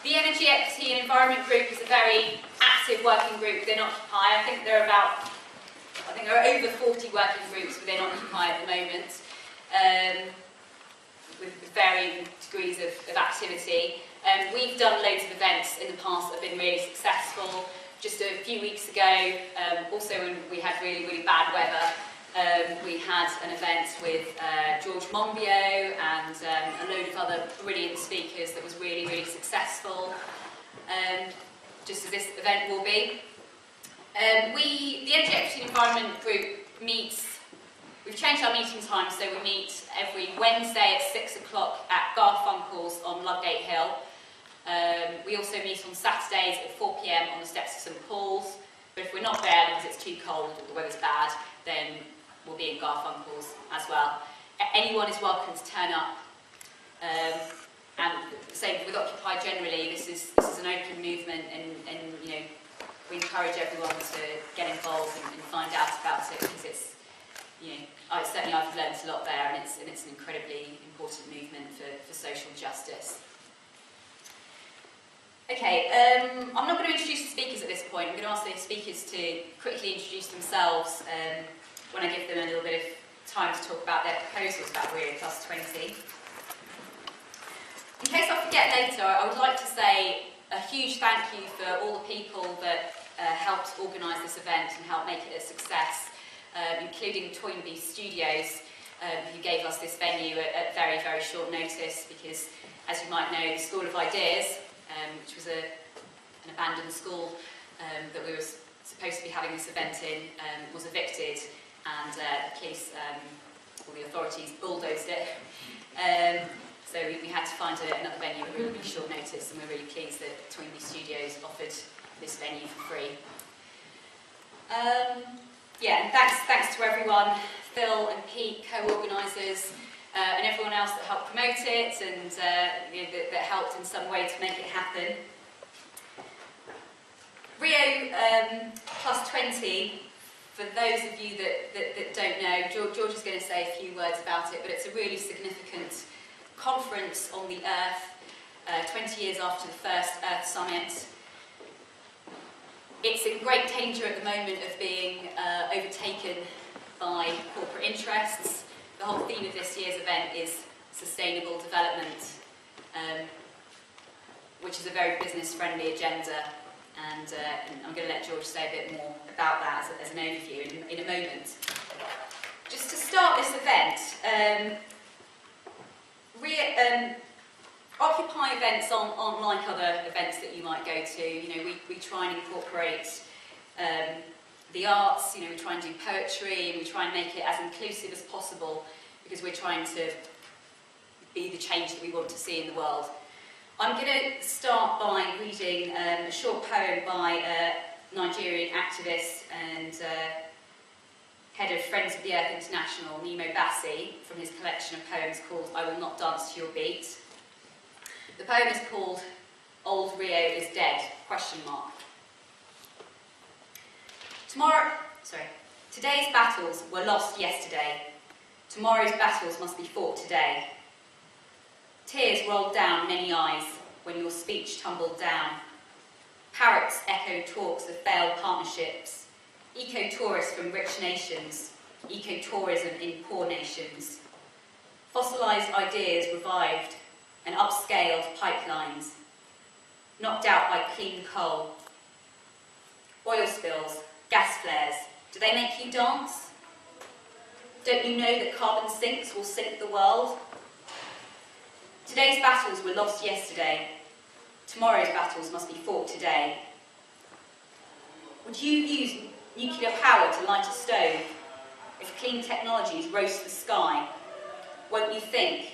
The Energy, Equity and Environment Group is a very active working group within Occupy. I think there are over 40 working groups within Occupy at the moment, with varying degrees of activity. We've done loads of events in the past that have been really successful. Just a few weeks ago, also when we had really, really bad weather, we had an event with George Monbiot and a load of other brilliant speakers that was really, really successful, just as this event will be. The Energy, Equity and Environment Group meets, we've changed our meeting time, so we meet every Wednesday at 6 o'clock at Garfunkel's on Ludgate Hill. We also meet on Saturdays at 4 PM on the steps of St Paul's, but if we're not there because it's too cold or the weather's bad, then we'll be in Garfunkel's as well. Anyone is welcome to turn up, and the same with Occupy generally. This is an open movement, and you know, we encourage everyone to get involved and find out about it, because it's, you know, certainly I've learned a lot there, and it's an incredibly important movement for social justice. Okay, I'm not going to introduce the speakers at this point. I'm going to ask the speakers to quickly introduce themselves when I give them a little bit of time to talk about their proposals about Rio+20. In case I forget later, I would like to say a huge thank you for all the people that helped organise this event and helped make it a success, including Toynbee Studios, who gave us this venue at very, very short notice, because, as you might know, the School of Ideas, which was an abandoned school that we were supposed to be having this event in, was evicted, and the police, or the authorities, bulldozed it. So we had to find another venue at really, really short notice, and we're really pleased that Toynbee Studios offered this venue for free. Yeah, and thanks to everyone, Phil and Pete, co-organisers, and everyone else that helped promote it and you know, that helped in some way to make it happen. Rio+20, for those of you that don't know, George is going to say a few words about it, but it's a really significant conference on the Earth, 20 years after the first Earth Summit. It's in great danger at the moment of being overtaken by corporate interests. The whole theme of this year's event is sustainable development, which is a very business-friendly agenda, and I'm going to let George say a bit more about that as an overview in a moment. Just to start this event, Occupy events aren't like other events that you might go to. You know, we try and incorporate the arts. You know, we try and do poetry, and we try and make it as inclusive as possible, because we're trying to be the change that we want to see in the world. I'm going to start by reading a short poem by a Nigerian activist and head of Friends of the Earth International, Nnimmo Bassey, from his collection of poems called I Will Not Dance to Your Beat. The poem is called Old Rio is Dead, ? Today's battles were lost yesterday. Tomorrow's battles must be fought today. Tears rolled down many eyes when your speech tumbled down. Parrots echoed talks of failed partnerships. Eco-tourists from rich nations. Eco-tourism in poor nations. Fossilised ideas revived and upscaled pipelines. Knocked out by clean coal. Oil spills, gas flares, do they make you dance? Don't you know that carbon sinks will sink the world? Today's battles were lost yesterday. Tomorrow's battles must be fought today. Would you use nuclear power to light a stove if clean technologies roast the sky? Won't you think?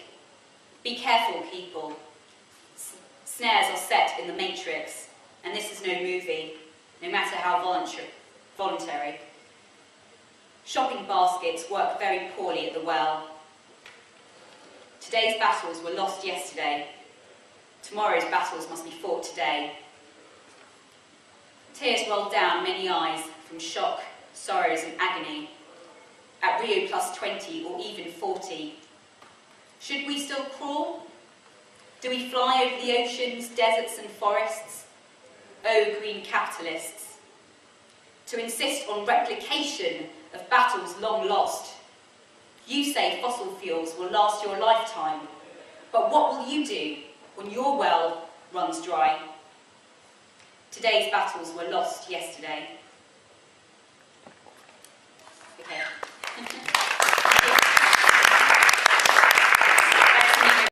Be careful, people. Snares are set in the matrix, and this is no movie, no matter how voluntary. Shopping baskets work very poorly at the well. Today's battles were lost yesterday. Tomorrow's battles must be fought today. Tears rolled down many eyes from shock, sorrows and agony. At Rio+20 or even 40. Should we still crawl? Do we fly over the oceans, deserts and forests? Oh, green capitalists. To insist on replication of battles long lost. You say fossil fuels will last your lifetime, but what will you do when your well runs dry? Today's battles were lost yesterday.